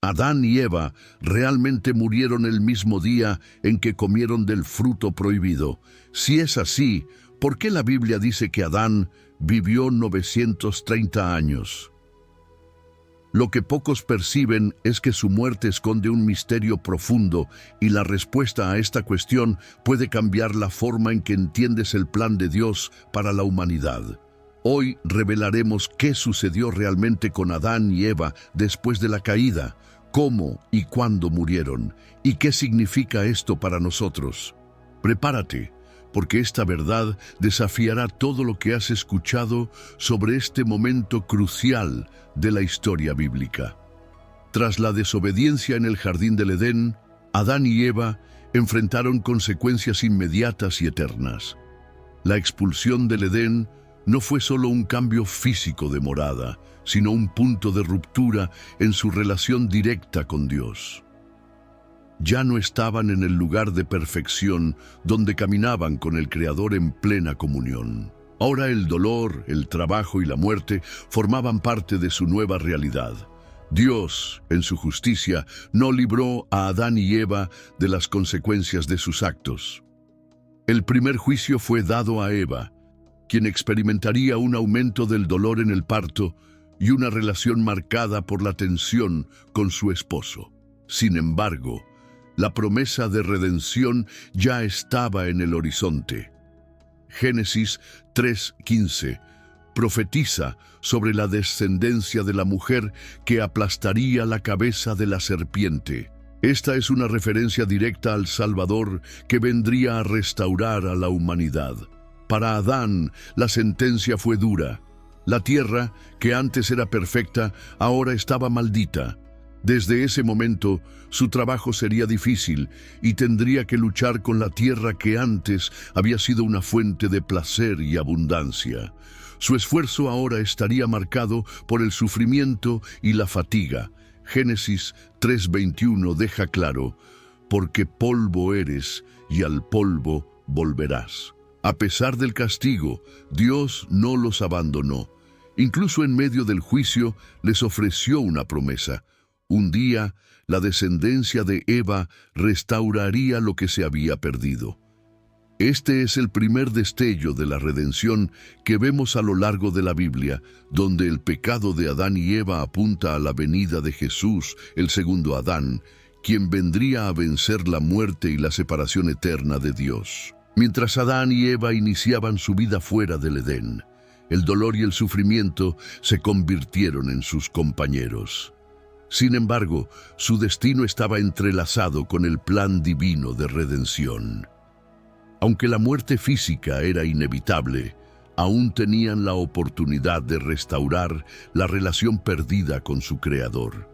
Adán y Eva realmente murieron el mismo día en que comieron del fruto prohibido. Si es así, ¿por qué la Biblia dice que Adán vivió 930 años? Lo que pocos perciben es que su muerte esconde un misterio profundo y la respuesta a esta cuestión puede cambiar la forma en que entiendes el plan de Dios para la humanidad. Hoy revelaremos qué sucedió realmente con Adán y Eva después de la caída, cómo y cuándo murieron, y qué significa esto para nosotros. Prepárate, porque esta verdad desafiará todo lo que has escuchado sobre este momento crucial de la historia bíblica. Tras la desobediencia en el jardín del Edén, Adán y Eva enfrentaron consecuencias inmediatas y eternas. La expulsión del Edén no fue solo un cambio físico de morada, sino un punto de ruptura en su relación directa con Dios. Ya no estaban en el lugar de perfección donde caminaban con el Creador en plena comunión. Ahora el dolor, el trabajo y la muerte formaban parte de su nueva realidad. Dios, en su justicia, no libró a Adán y Eva de las consecuencias de sus actos. El primer juicio fue dado a Eva, quien experimentaría un aumento del dolor en el parto y una relación marcada por la tensión con su esposo. Sin embargo, la promesa de redención ya estaba en el horizonte. Génesis 3:15 profetiza sobre la descendencia de la mujer que aplastaría la cabeza de la serpiente. Esta es una referencia directa al Salvador que vendría a restaurar a la humanidad. Para Adán, la sentencia fue dura. La tierra, que antes era perfecta, ahora estaba maldita. Desde ese momento, su trabajo sería difícil y tendría que luchar con la tierra que antes había sido una fuente de placer y abundancia. Su esfuerzo ahora estaría marcado por el sufrimiento y la fatiga. Génesis 3:21 deja claro, porque polvo eres y al polvo volverás. A pesar del castigo, Dios no los abandonó. Incluso en medio del juicio, les ofreció una promesa. Un día, la descendencia de Eva restauraría lo que se había perdido. Este es el primer destello de la redención que vemos a lo largo de la Biblia, donde el pecado de Adán y Eva apunta a la venida de Jesús, el segundo Adán, quien vendría a vencer la muerte y la separación eterna de Dios. Mientras Adán y Eva iniciaban su vida fuera del Edén, el dolor y el sufrimiento se convirtieron en sus compañeros. Sin embargo, su destino estaba entrelazado con el plan divino de redención. Aunque la muerte física era inevitable, aún tenían la oportunidad de restaurar la relación perdida con su Creador.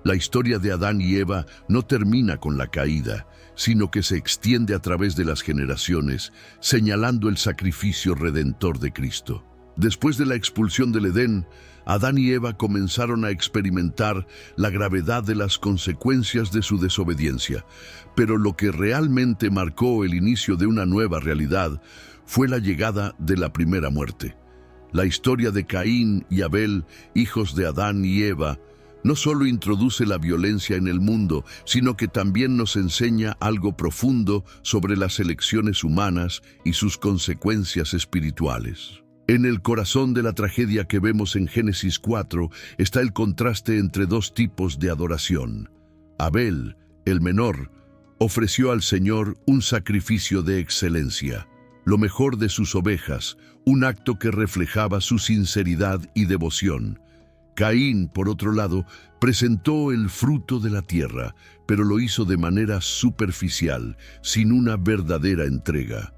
La historia de Adán y Eva no termina con la caída, sino que se extiende a través de las generaciones, señalando el sacrificio redentor de Cristo. Después de la expulsión del Edén, Adán y Eva comenzaron a experimentar la gravedad de las consecuencias de su desobediencia, pero lo que realmente marcó el inicio de una nueva realidad fue la llegada de la primera muerte. La historia de Caín y Abel, hijos de Adán y Eva, no solo introduce la violencia en el mundo, sino que también nos enseña algo profundo sobre las elecciones humanas y sus consecuencias espirituales. En el corazón de la tragedia que vemos en Génesis 4 está el contraste entre dos tipos de adoración. Abel, el menor, ofreció al Señor un sacrificio de excelencia, lo mejor de sus ovejas, un acto que reflejaba su sinceridad y devoción. Caín, por otro lado, presentó el fruto de la tierra, pero lo hizo de manera superficial, sin una verdadera entrega.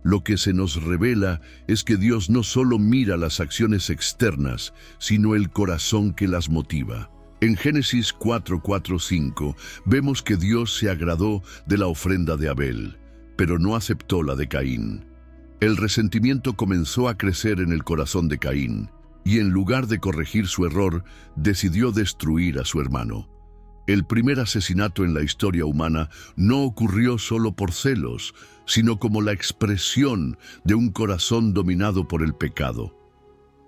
Lo que se nos revela es que Dios no solo mira las acciones externas, sino el corazón que las motiva. En Génesis 4:5 vemos que Dios se agradó de la ofrenda de Abel, pero no aceptó la de Caín. El resentimiento comenzó a crecer en el corazón de Caín, y en lugar de corregir su error, decidió destruir a su hermano. El primer asesinato en la historia humana no ocurrió solo por celos, sino como la expresión de un corazón dominado por el pecado.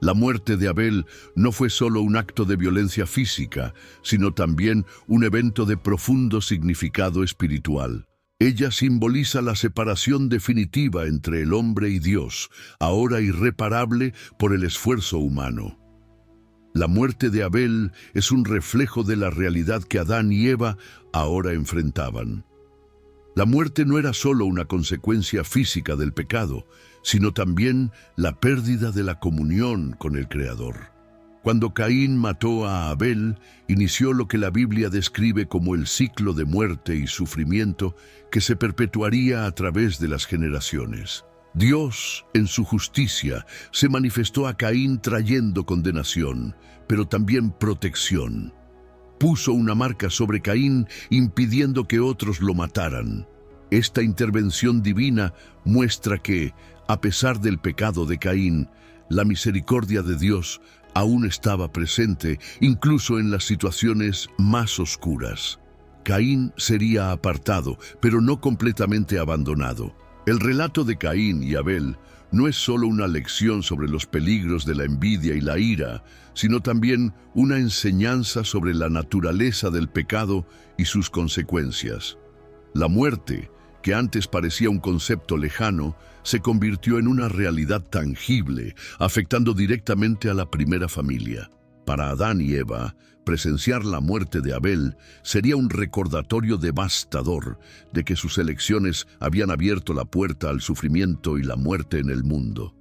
La muerte de Abel no fue solo un acto de violencia física, sino también un evento de profundo significado espiritual. Ella simboliza la separación definitiva entre el hombre y Dios, ahora irreparable por el esfuerzo humano. La muerte de Abel es un reflejo de la realidad que Adán y Eva ahora enfrentaban. La muerte no era solo una consecuencia física del pecado, sino también la pérdida de la comunión con el Creador. Cuando Caín mató a Abel, inició lo que la Biblia describe como el ciclo de muerte y sufrimiento que se perpetuaría a través de las generaciones. Dios, en su justicia, se manifestó a Caín trayendo condenación, pero también protección. Puso una marca sobre Caín, impidiendo que otros lo mataran. Esta intervención divina muestra que, a pesar del pecado de Caín, la misericordia de Dios aún estaba presente, incluso en las situaciones más oscuras. Caín sería apartado, pero no completamente abandonado. El relato de Caín y Abel no es solo una lección sobre los peligros de la envidia y la ira, sino también una enseñanza sobre la naturaleza del pecado y sus consecuencias. La muerte, que antes parecía un concepto lejano, se convirtió en una realidad tangible, afectando directamente a la primera familia. Para Adán y Eva, presenciar la muerte de Abel sería un recordatorio devastador de que sus elecciones habían abierto la puerta al sufrimiento y la muerte en el mundo.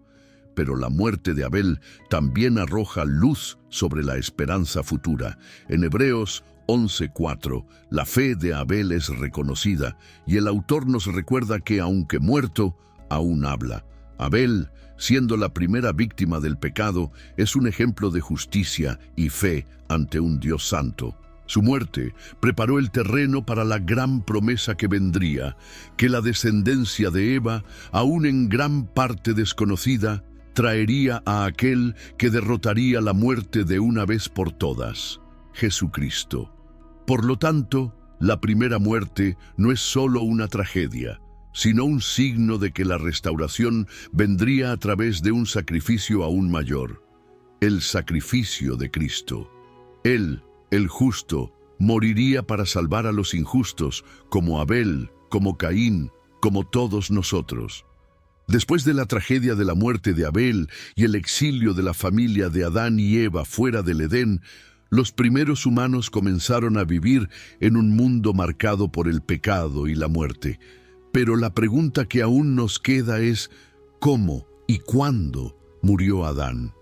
Pero la muerte de Abel también arroja luz sobre la esperanza futura. En Hebreos 11:4, la fe de Abel es reconocida y el autor nos recuerda que, aunque muerto, aún habla. Abel, siendo la primera víctima del pecado, es un ejemplo de justicia y fe ante un Dios santo. Su muerte preparó el terreno para la gran promesa que vendría, que la descendencia de Eva, aún en gran parte desconocida, traería a aquel que derrotaría la muerte de una vez por todas, Jesucristo. Por lo tanto, la primera muerte no es solo una tragedia, sino un signo de que la restauración vendría a través de un sacrificio aún mayor, el sacrificio de Cristo. Él, el justo, moriría para salvar a los injustos, como Abel, como Caín, como todos nosotros. Después de la tragedia de la muerte de Abel y el exilio de la familia de Adán y Eva fuera del Edén, los primeros humanos comenzaron a vivir en un mundo marcado por el pecado y la muerte. Pero la pregunta que aún nos queda es, ¿cómo y cuándo murió Adán?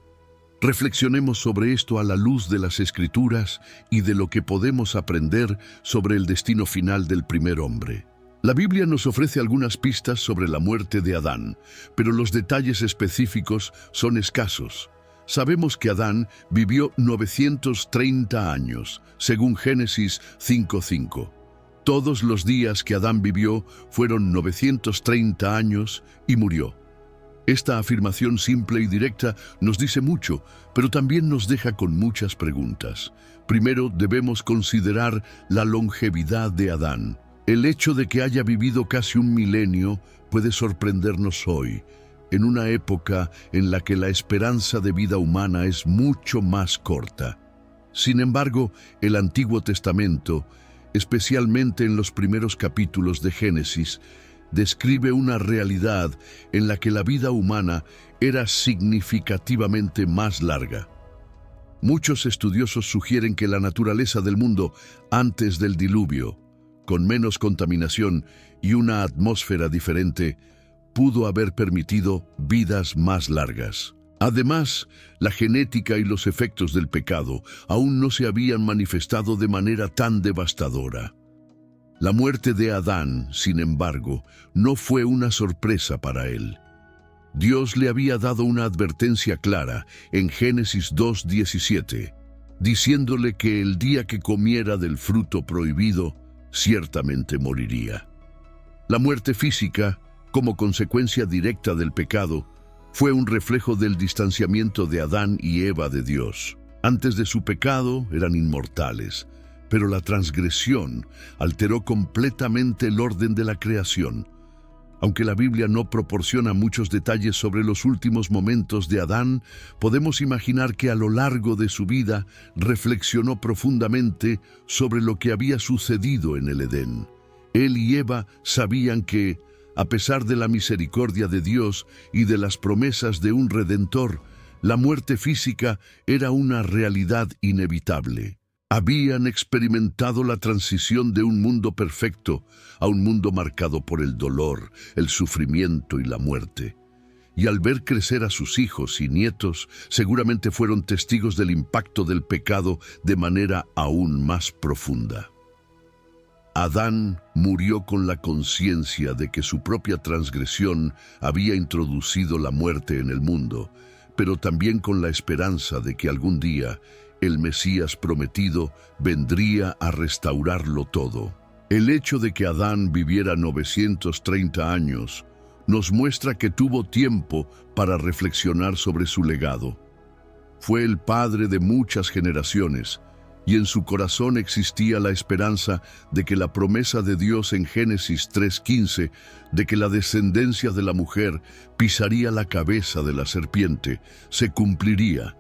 Reflexionemos sobre esto a la luz de las Escrituras y de lo que podemos aprender sobre el destino final del primer hombre. La Biblia nos ofrece algunas pistas sobre la muerte de Adán, pero los detalles específicos son escasos. Sabemos que Adán vivió 930 años, según Génesis 5:5. Todos los días que Adán vivió fueron 930 años y murió. Esta afirmación simple y directa nos dice mucho, pero también nos deja con muchas preguntas. Primero, debemos considerar la longevidad de Adán. El hecho de que haya vivido casi un milenio puede sorprendernos hoy, en una época en la que la esperanza de vida humana es mucho más corta. Sin embargo, el Antiguo Testamento, especialmente en los primeros capítulos de Génesis, describe una realidad en la que la vida humana era significativamente más larga. Muchos estudiosos sugieren que la naturaleza del mundo antes del diluvio, con menos contaminación y una atmósfera diferente, pudo haber permitido vidas más largas. Además, la genética y los efectos del pecado aún no se habían manifestado de manera tan devastadora. La muerte de Adán, sin embargo, no fue una sorpresa para él. Dios le había dado una advertencia clara en Génesis 2:17, diciéndole que el día que comiera del fruto prohibido, ciertamente moriría. La muerte física, como consecuencia directa del pecado, fue un reflejo del distanciamiento de Adán y Eva de Dios. Antes de su pecado eran inmortales, pero la transgresión alteró completamente el orden de la creación. Aunque la Biblia no proporciona muchos detalles sobre los últimos momentos de Adán, podemos imaginar que a lo largo de su vida reflexionó profundamente sobre lo que había sucedido en el Edén. Él y Eva sabían que, a pesar de la misericordia de Dios y de las promesas de un Redentor, la muerte física era una realidad inevitable. Habían experimentado la transición de un mundo perfecto a un mundo marcado por el dolor, el sufrimiento y la muerte. Y al ver crecer a sus hijos y nietos, seguramente fueron testigos del impacto del pecado de manera aún más profunda. Adán murió con la conciencia de que su propia transgresión había introducido la muerte en el mundo, pero también con la esperanza de que algún día el Mesías prometido vendría a restaurarlo todo. El hecho de que Adán viviera 930 años nos muestra que tuvo tiempo para reflexionar sobre su legado. Fue el padre de muchas generaciones, y en su corazón existía la esperanza de que la promesa de Dios en Génesis 3:15, de que la descendencia de la mujer pisaría la cabeza de la serpiente, se cumpliría.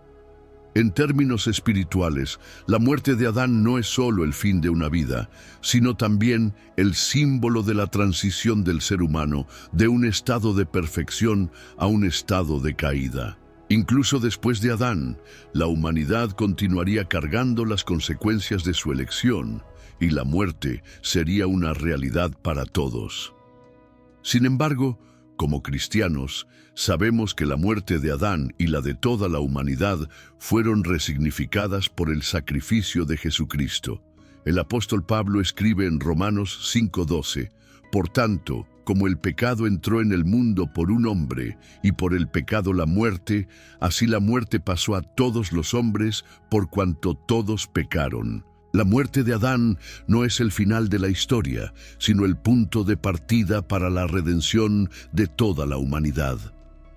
En términos espirituales, la muerte de Adán no es solo el fin de una vida, sino también el símbolo de la transición del ser humano de un estado de perfección a un estado de caída. Incluso después de Adán, la humanidad continuaría cargando las consecuencias de su elección, y la muerte sería una realidad para todos. Sin embargo, como cristianos, sabemos que la muerte de Adán y la de toda la humanidad fueron resignificadas por el sacrificio de Jesucristo. El apóstol Pablo escribe en Romanos 5:12, «Por tanto, como el pecado entró en el mundo por un hombre, y por el pecado la muerte, así la muerte pasó a todos los hombres por cuanto todos pecaron». La muerte de Adán no es el final de la historia, sino el punto de partida para la redención de toda la humanidad.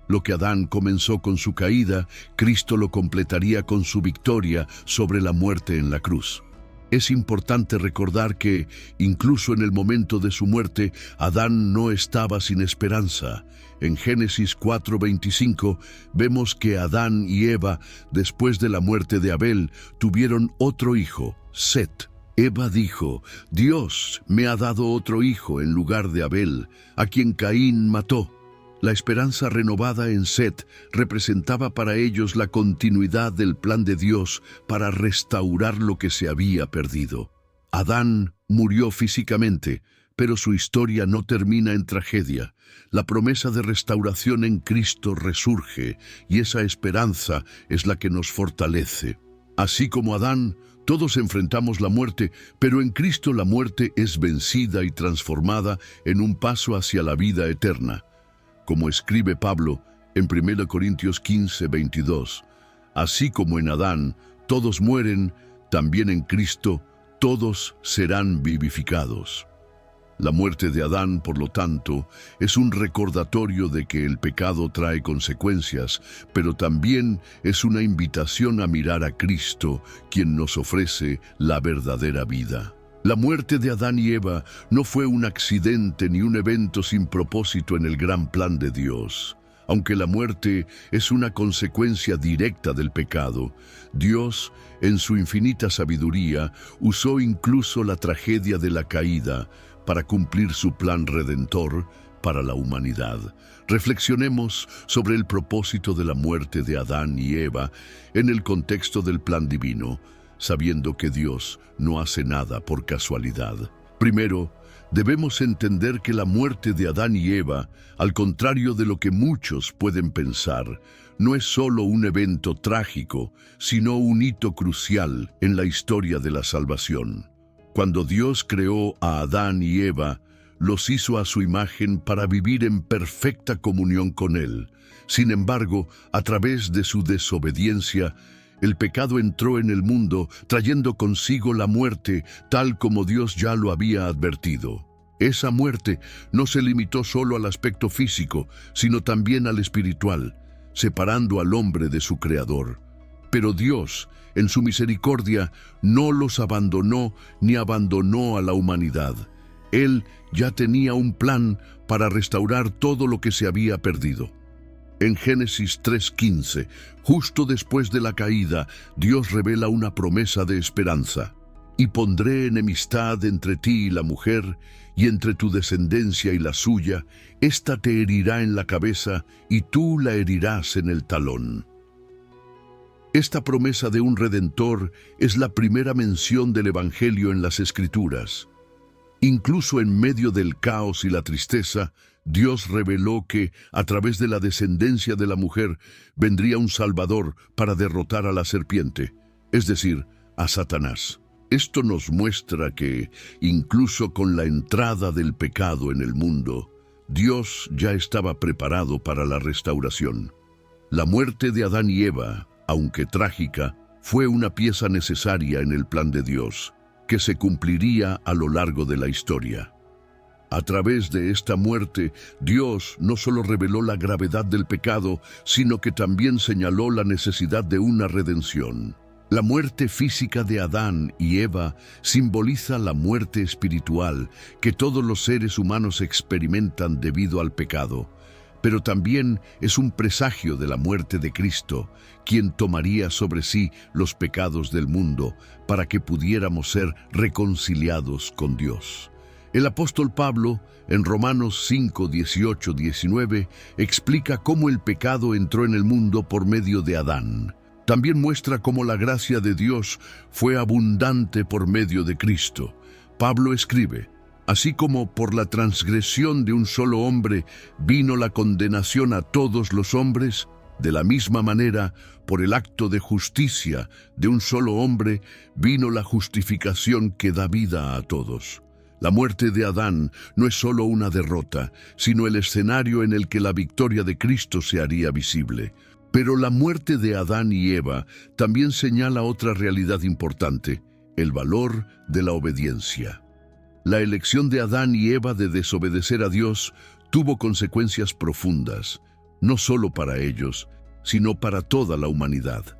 Lo que Adán comenzó con su caída, Cristo lo completaría con su victoria sobre la muerte en la cruz. Es importante recordar que, incluso en el momento de su muerte, Adán no estaba sin esperanza. En Génesis 4:25 vemos que Adán y Eva, después de la muerte de Abel, tuvieron otro hijo, Set. Eva dijo, «Dios me ha dado otro hijo en lugar de Abel, a quien Caín mató». La esperanza renovada en Set representaba para ellos la continuidad del plan de Dios para restaurar lo que se había perdido. Adán murió físicamente, pero su historia no termina en tragedia. La promesa de restauración en Cristo resurge, y esa esperanza es la que nos fortalece. Así como Adán, todos enfrentamos la muerte, pero en Cristo la muerte es vencida y transformada en un paso hacia la vida eterna. Como escribe Pablo en 1 Corintios 15:22, así como en Adán todos mueren, también en Cristo todos serán vivificados. La muerte de Adán, por lo tanto, es un recordatorio de que el pecado trae consecuencias, pero también es una invitación a mirar a Cristo, quien nos ofrece la verdadera vida. La muerte de Adán y Eva no fue un accidente ni un evento sin propósito en el gran plan de Dios. Aunque la muerte es una consecuencia directa del pecado, Dios, en su infinita sabiduría, usó incluso la tragedia de la caída para cumplir su plan redentor para la humanidad. Reflexionemos sobre el propósito de la muerte de Adán y Eva en el contexto del plan divino, sabiendo que Dios no hace nada por casualidad. Primero, debemos entender que la muerte de Adán y Eva, al contrario de lo que muchos pueden pensar, no es solo un evento trágico, sino un hito crucial en la historia de la salvación. Cuando Dios creó a Adán y Eva, los hizo a su imagen para vivir en perfecta comunión con Él. Sin embargo, a través de su desobediencia, el pecado entró en el mundo, trayendo consigo la muerte, tal como Dios ya lo había advertido. Esa muerte no se limitó solo al aspecto físico, sino también al espiritual, separando al hombre de su Creador. Pero Dios, en su misericordia, no los abandonó ni abandonó a la humanidad. Él ya tenía un plan para restaurar todo lo que se había perdido. En Génesis 3:15, justo después de la caída, Dios revela una promesa de esperanza. Y pondré enemistad entre ti y la mujer, y entre tu descendencia y la suya. Ésta te herirá en la cabeza, y tú la herirás en el talón. Esta promesa de un Redentor es la primera mención del Evangelio en las Escrituras. Incluso en medio del caos y la tristeza, Dios reveló que, a través de la descendencia de la mujer, vendría un Salvador para derrotar a la serpiente, es decir, a Satanás. Esto nos muestra que, incluso con la entrada del pecado en el mundo, Dios ya estaba preparado para la restauración. La muerte de Adán y Eva, aunque trágica, fue una pieza necesaria en el plan de Dios, que se cumpliría a lo largo de la historia. A través de esta muerte, Dios no solo reveló la gravedad del pecado, sino que también señaló la necesidad de una redención. La muerte física de Adán y Eva simboliza la muerte espiritual que todos los seres humanos experimentan debido al pecado, pero también es un presagio de la muerte de Cristo, quien tomaría sobre sí los pecados del mundo para que pudiéramos ser reconciliados con Dios. El apóstol Pablo, en Romanos 5, 18, 19, explica cómo el pecado entró en el mundo por medio de Adán. También muestra cómo la gracia de Dios fue abundante por medio de Cristo. Pablo escribe: así como por la transgresión de un solo hombre vino la condenación a todos los hombres, de la misma manera, por el acto de justicia de un solo hombre vino la justificación que da vida a todos. La muerte de Adán no es solo una derrota, sino el escenario en el que la victoria de Cristo se haría visible. Pero la muerte de Adán y Eva también señala otra realidad importante: el valor de la obediencia. La elección de Adán y Eva de desobedecer a Dios tuvo consecuencias profundas, no solo para ellos, sino para toda la humanidad.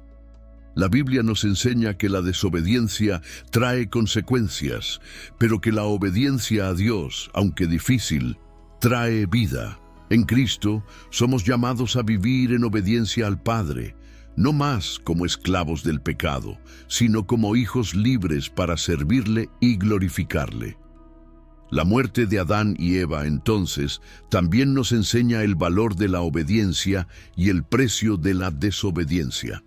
La Biblia nos enseña que la desobediencia trae consecuencias, pero que la obediencia a Dios, aunque difícil, trae vida. En Cristo somos llamados a vivir en obediencia al Padre, no más como esclavos del pecado, sino como hijos libres para servirle y glorificarle. La muerte de Adán y Eva, entonces, también nos enseña el valor de la obediencia y el precio de la desobediencia.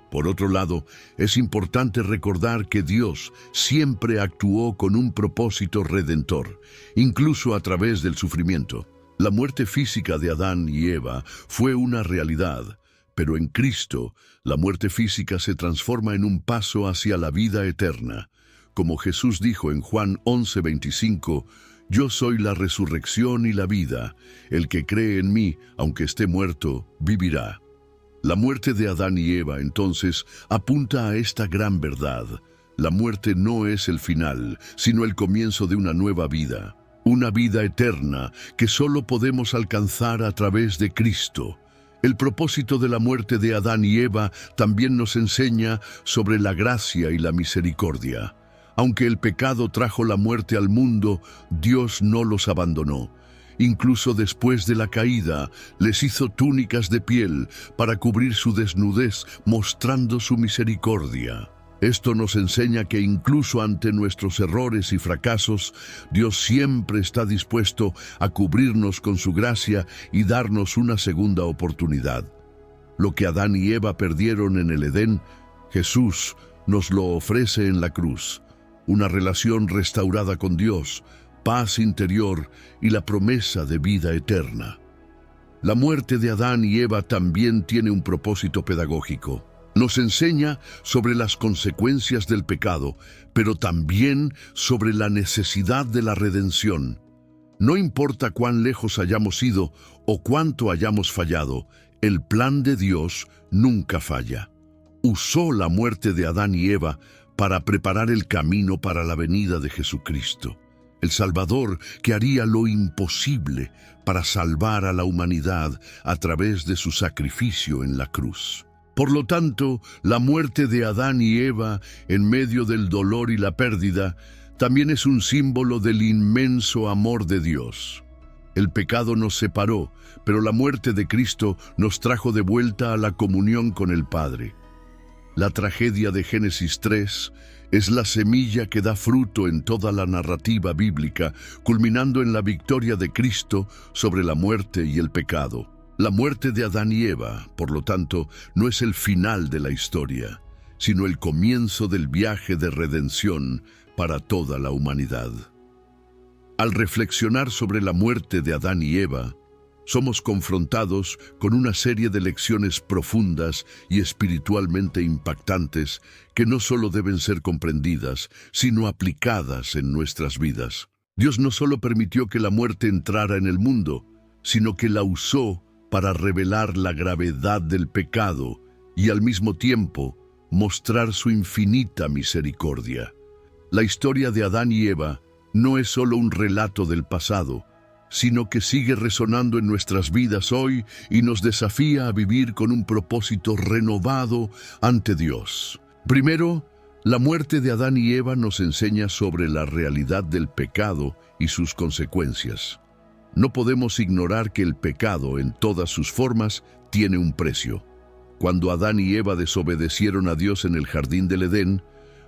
Por otro lado, es importante recordar que Dios siempre actuó con un propósito redentor, incluso a través del sufrimiento. La muerte física de Adán y Eva fue una realidad, pero en Cristo la muerte física se transforma en un paso hacia la vida eterna. Como Jesús dijo en Juan 11:25, «Yo soy la resurrección y la vida. El que cree en mí, aunque esté muerto, vivirá». La muerte de Adán y Eva, entonces, apunta a esta gran verdad. La muerte no es el final, sino el comienzo de una nueva vida. Una vida eterna que solo podemos alcanzar a través de Cristo. El propósito de la muerte de Adán y Eva también nos enseña sobre la gracia y la misericordia. Aunque el pecado trajo la muerte al mundo, Dios no los abandonó. Incluso después de la caída, les hizo túnicas de piel para cubrir su desnudez, mostrando su misericordia. Esto nos enseña que incluso ante nuestros errores y fracasos, Dios siempre está dispuesto a cubrirnos con su gracia y darnos una segunda oportunidad. Lo que Adán y Eva perdieron en el Edén, Jesús nos lo ofrece en la cruz. Una relación restaurada con Dios, paz interior y la promesa de vida eterna. La muerte de Adán y Eva también tiene un propósito pedagógico. Nos enseña sobre las consecuencias del pecado, pero también sobre la necesidad de la redención. No importa cuán lejos hayamos ido o cuánto hayamos fallado, el plan de Dios nunca falla. Usó la muerte de Adán y Eva para preparar el camino para la venida de Jesucristo, el Salvador que haría lo imposible para salvar a la humanidad a través de su sacrificio en la cruz. Por lo tanto, la muerte de Adán y Eva, en medio del dolor y la pérdida, también es un símbolo del inmenso amor de Dios. El pecado nos separó, pero la muerte de Cristo nos trajo de vuelta a la comunión con el Padre. La tragedia de Génesis 3 es la semilla que da fruto en toda la narrativa bíblica, culminando en la victoria de Cristo sobre la muerte y el pecado. La muerte de Adán y Eva, por lo tanto, no es el final de la historia, sino el comienzo del viaje de redención para toda la humanidad. Al reflexionar sobre la muerte de Adán y Eva, somos confrontados con una serie de lecciones profundas y espiritualmente impactantes que no solo deben ser comprendidas, sino aplicadas en nuestras vidas. Dios no solo permitió que la muerte entrara en el mundo, sino que la usó para revelar la gravedad del pecado y al mismo tiempo mostrar su infinita misericordia. La historia de Adán y Eva no es solo un relato del pasado, sino que sigue resonando en nuestras vidas hoy y nos desafía a vivir con un propósito renovado ante Dios. Primero, la muerte de Adán y Eva nos enseña sobre la realidad del pecado y sus consecuencias. No podemos ignorar que el pecado, en todas sus formas, tiene un precio. Cuando Adán y Eva desobedecieron a Dios en el jardín del Edén,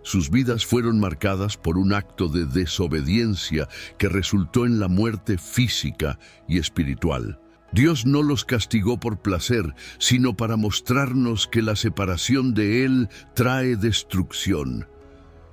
sus vidas fueron marcadas por un acto de desobediencia que resultó en la muerte física y espiritual. Dios no los castigó por placer, sino para mostrarnos que la separación de Él trae destrucción.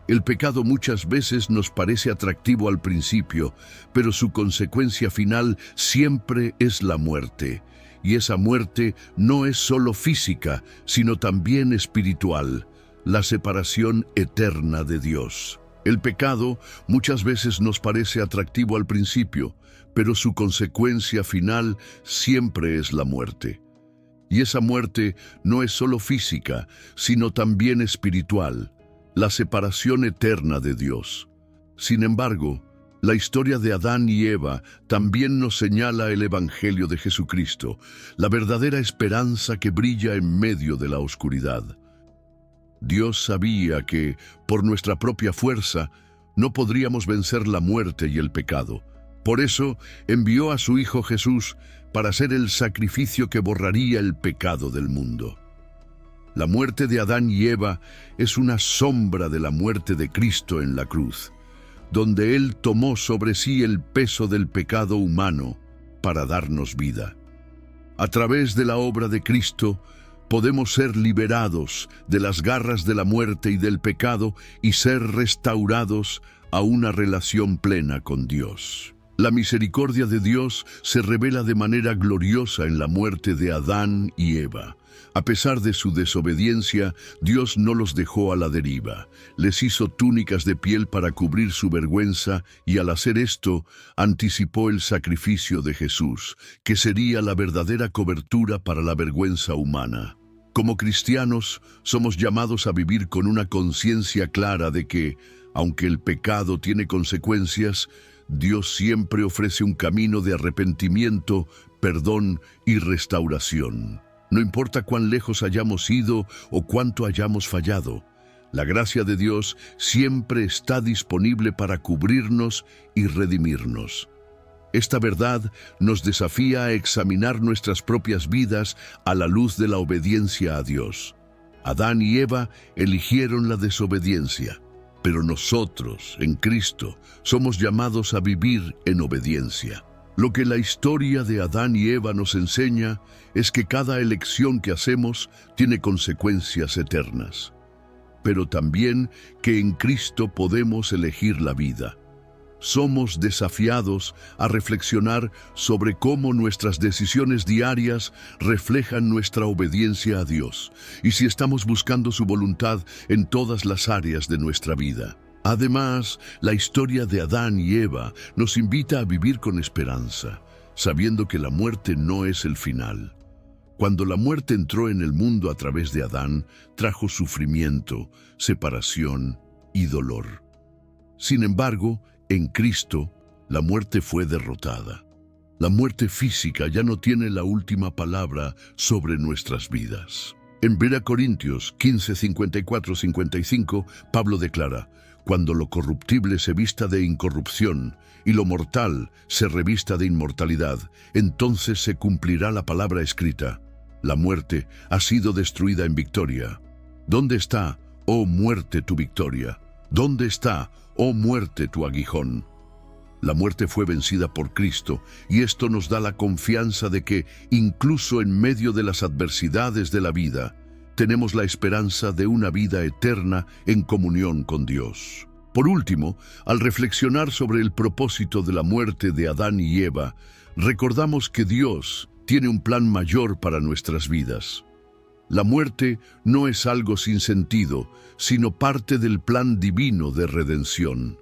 El pecado muchas veces nos parece atractivo al principio, pero su consecuencia final siempre es la muerte. Y esa muerte no es solo física, sino también espiritual. La separación eterna de Dios. El pecado muchas veces nos parece atractivo al principio, pero su consecuencia final siempre es la muerte. Y esa muerte no es solo física, sino también espiritual, la separación eterna de Dios. Sin embargo, la historia de Adán y Eva también nos señala el Evangelio de Jesucristo, la verdadera esperanza que brilla en medio de la oscuridad. Dios sabía que, por nuestra propia fuerza, no podríamos vencer la muerte y el pecado. Por eso, envió a su Hijo Jesús para ser el sacrificio que borraría el pecado del mundo. La muerte de Adán y Eva es una sombra de la muerte de Cristo en la cruz, donde Él tomó sobre sí el peso del pecado humano para darnos vida. A través de la obra de Cristo, podemos ser liberados de las garras de la muerte y del pecado y ser restaurados a una relación plena con Dios. La misericordia de Dios se revela de manera gloriosa en la muerte de Adán y Eva. A pesar de su desobediencia, Dios no los dejó a la deriva. Les hizo túnicas de piel para cubrir su vergüenza y al hacer esto, anticipó el sacrificio de Jesús, que sería la verdadera cobertura para la vergüenza humana. Como cristianos, somos llamados a vivir con una conciencia clara de que, aunque el pecado tiene consecuencias, Dios siempre ofrece un camino de arrepentimiento, perdón y restauración. No importa cuán lejos hayamos ido o cuánto hayamos fallado, la gracia de Dios siempre está disponible para cubrirnos y redimirnos. Esta verdad nos desafía a examinar nuestras propias vidas a la luz de la obediencia a Dios. Adán y Eva eligieron la desobediencia, pero nosotros, en Cristo, somos llamados a vivir en obediencia. Lo que la historia de Adán y Eva nos enseña es que cada elección que hacemos tiene consecuencias eternas, pero también que en Cristo podemos elegir la vida. Somos desafiados a reflexionar sobre cómo nuestras decisiones diarias reflejan nuestra obediencia a Dios y si estamos buscando su voluntad en todas las áreas de nuestra vida. Además, la historia de Adán y Eva nos invita a vivir con esperanza, sabiendo que la muerte no es el final. Cuando la muerte entró en el mundo a través de Adán, trajo sufrimiento, separación y dolor. Sin embargo, en Cristo, la muerte fue derrotada. La muerte física ya no tiene la última palabra sobre nuestras vidas. En 1 Corintios 15, 54-55, Pablo declara: cuando lo corruptible se vista de incorrupción y lo mortal se revista de inmortalidad, entonces se cumplirá la palabra escrita: la muerte ha sido destruida en victoria. ¿Dónde está, oh muerte, tu victoria? ¿Dónde está, oh muerte, tu aguijón? La muerte fue vencida por Cristo, y esto nos da la confianza de que, incluso en medio de las adversidades de la vida, tenemos la esperanza de una vida eterna en comunión con Dios. Por último, al reflexionar sobre el propósito de la muerte de Adán y Eva, recordamos que Dios tiene un plan mayor para nuestras vidas. La muerte no es algo sin sentido, sino parte del plan divino de redención.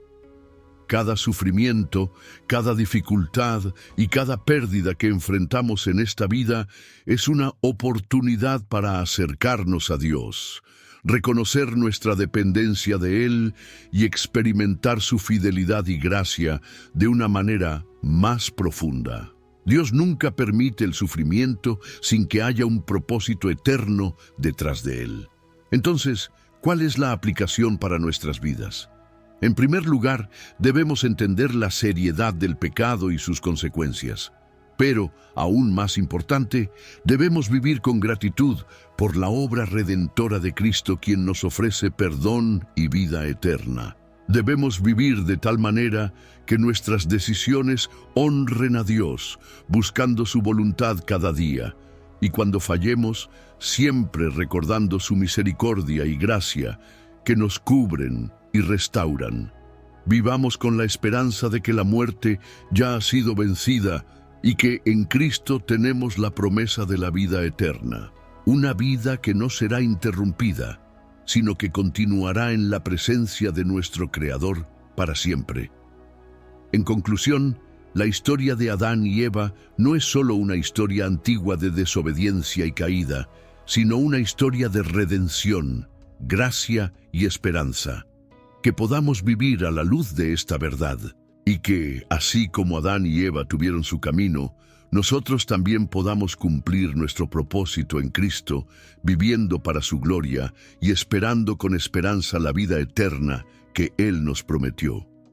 Cada sufrimiento, cada dificultad y cada pérdida que enfrentamos en esta vida es una oportunidad para acercarnos a Dios, reconocer nuestra dependencia de Él y experimentar su fidelidad y gracia de una manera más profunda. Dios nunca permite el sufrimiento sin que haya un propósito eterno detrás de él. Entonces, ¿cuál es la aplicación para nuestras vidas? En primer lugar, debemos entender la seriedad del pecado y sus consecuencias. Pero, aún más importante, debemos vivir con gratitud por la obra redentora de Cristo, quien nos ofrece perdón y vida eterna. Debemos vivir de tal manera que nuestras decisiones honren a Dios, buscando su voluntad cada día, y cuando fallemos, siempre recordando su misericordia y gracia, que nos cubren y restauran. Vivamos con la esperanza de que la muerte ya ha sido vencida y que en Cristo tenemos la promesa de la vida eterna, una vida que no será interrumpida, sino que continuará en la presencia de nuestro Creador para siempre. En conclusión, la historia de Adán y Eva no es solo una historia antigua de desobediencia y caída, sino una historia de redención, gracia y esperanza. Que podamos vivir a la luz de esta verdad, y que, así como Adán y Eva tuvieron su camino, nosotros también podamos cumplir nuestro propósito en Cristo, viviendo para su gloria y esperando con esperanza la vida eterna que Él nos prometió.